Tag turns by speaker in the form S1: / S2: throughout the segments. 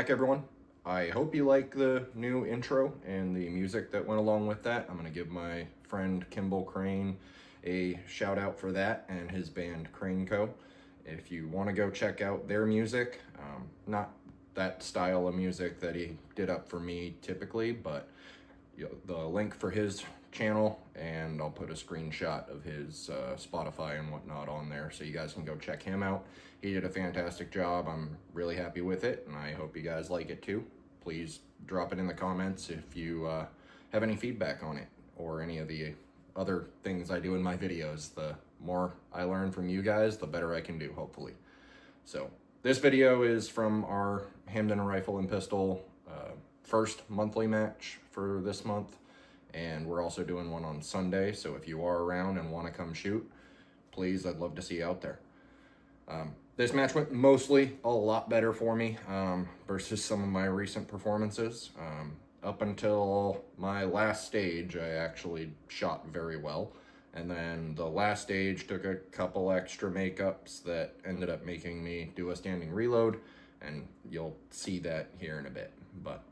S1: back, everyone. I hope you like the new intro and the music that went along with that. I'm going to give my friend Kimball Crane a shout out for that and his band Crane Co. If you want to go check out their music, not that style of music that he did up for me typically, but the link for his channel, and I'll put a screenshot of his Spotify and whatnot on there so you guys can go check him out. He did a fantastic job. I'm really happy with it, and I hope you guys like it too. Please drop it in the comments if you have any feedback on it or any of the other things I do in my videos. The more I learn from you guys, the better I can do, hopefully. So this video is from our Hamden Rifle and Pistol first monthly match for this month, and we're also doing one on Sunday, so if you are around and want to come shoot, please, I'd love to see you out there. This match went mostly a lot better for me versus some of my recent performances. Up until my last stage, I actually shot very well, and then the last stage took a couple extra makeups that ended up making me do a standing reload, and you'll see that here in a bit. But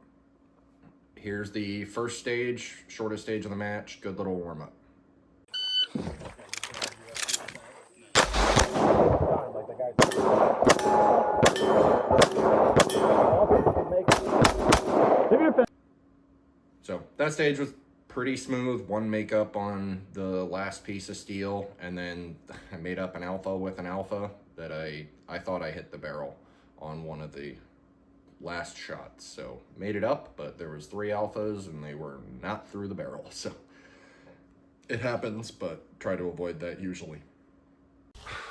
S1: here's the first stage, shortest stage of the match. Good little warm-up. So that stage was pretty smooth. One makeup on the last piece of steel, and then I made up an alpha with an alpha that I thought I hit the barrel on one of the last shots. So made it up, but there was 3 alphas and they were not through the barrel. So it happens, but try to avoid that usually.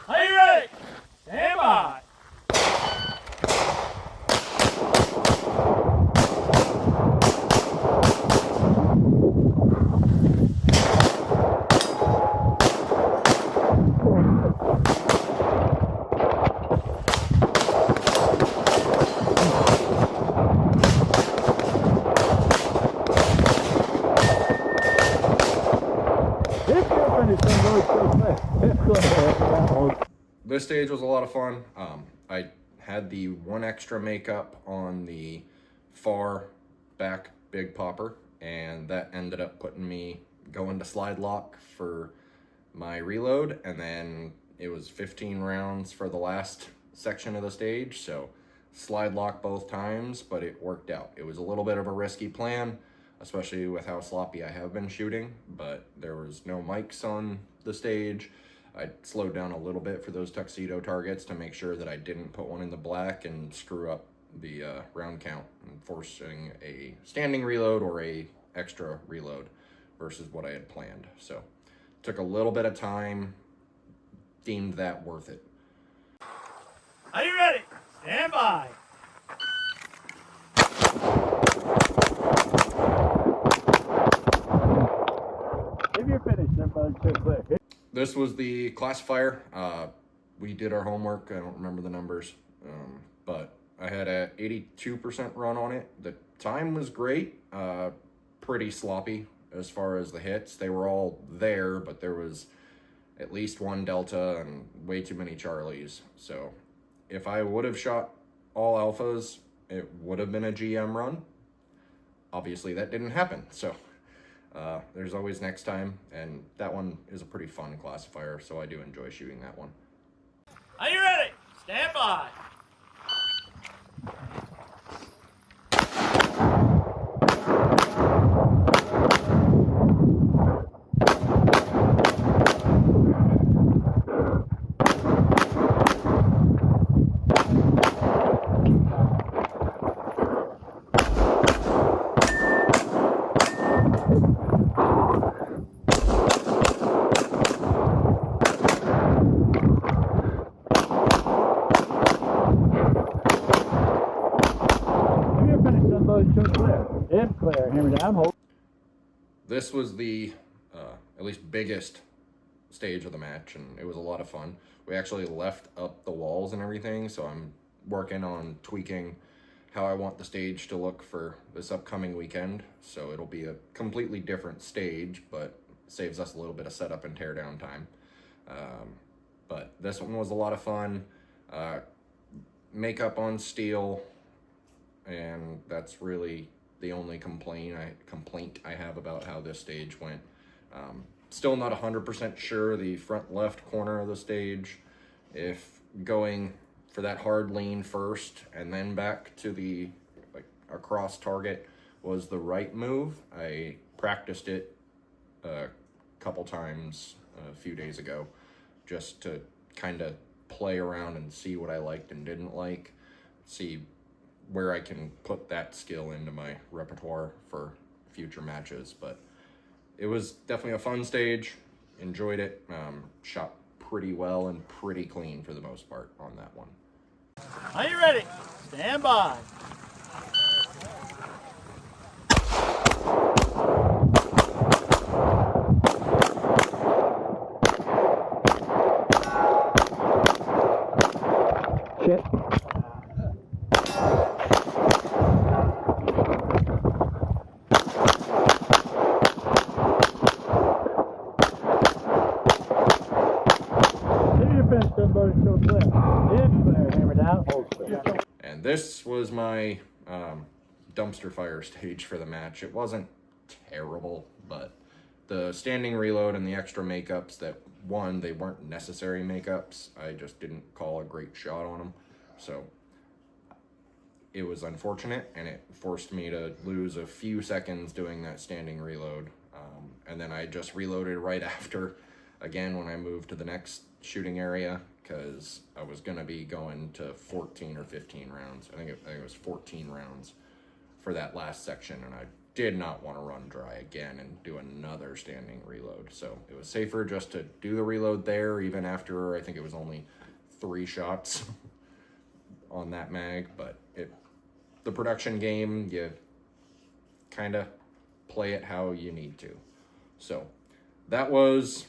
S2: Are you ready? Stand by.
S1: This stage was a lot of fun. I had the 1 extra makeup on the far back big popper, and that ended up putting me going to slide lock for my reload, and then it was 15 rounds for the last section of the stage, so slide lock both times, but it worked out. It was a little bit of a risky plan, especially with how sloppy I have been shooting, but there was no mics on the stage. I slowed down a little bit for those tuxedo targets to make sure that I didn't put one in the black and screw up the round count and forcing a standing reload or a extra reload versus what I had planned. So took a little bit of time, deemed that worth it.
S2: Are you ready? Stand by. If you're finished, everybody should clear.
S1: This was the classifier. We did our homework. I don't remember the numbers, but I had a 82% run on it. The time was great, pretty sloppy as far as the hits. They were all there, but there was at least 1 Delta and way too many Charlies. So if I would have shot all alphas, it would have been a GM run. Obviously that didn't happen, so there's always next time, and that one is a pretty fun classifier, so I do enjoy shooting that one.
S2: Are you ready? Stand by. If clear, hammer down, hold.
S1: This was the at least biggest stage of the match, and it was a lot of fun. We actually left up the walls and everything, so I'm working on tweaking how I want the stage to look for this upcoming weekend. So it'll be a completely different stage, but saves us a little bit of setup and tear down time. But this one was a lot of fun. Makeup on steel, and that's really the only complaint I have about how this stage went. Still not 100% sure the front left corner of the stage, if going for that hard lean first and then back to the across target was the right move. I practiced it a couple times a few days ago just to kind of play around and see what I liked and didn't like, see where I can put that skill into my repertoire for future matches. But it was definitely a fun stage, enjoyed it, shot pretty well and pretty clean for the most part on that one.
S2: Are you ready? Stand by.
S3: Shit.
S1: And this was my dumpster fire stage for the match. It wasn't terrible, but the standing reload and the extra makeups that they weren't necessary makeups. I just didn't call a great shot on them. So it was unfortunate, and it forced me to lose a few seconds doing that standing reload. And then I just reloaded right after, again, when I moved to the next shooting area, because I was going to be going to 14 or 15 rounds. I think it was 14 rounds for that last section, and I did not want to run dry again and do another standing reload. So it was safer just to do the reload there, even after I think it was only 3 shots on that mag. But the production game, you kind of play it how you need to. So that was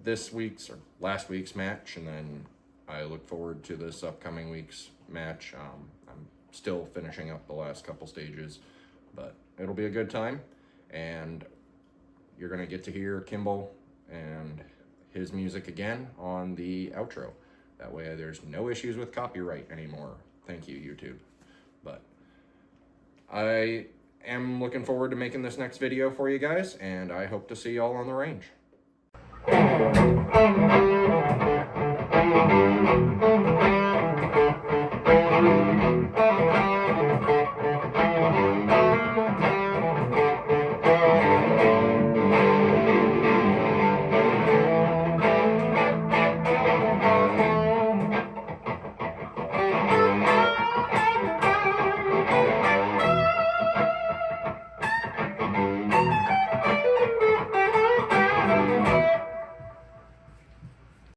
S1: this week's or last week's match, and then I look forward to this upcoming week's match. I'm still finishing up the last couple stages, but it'll be a good time, and you're gonna get to hear Kimball and his music again on the outro. That way there's no issues with copyright anymore. Thank you, YouTube. But I am looking forward to making this next video for you guys, and I hope to see y'all on the range.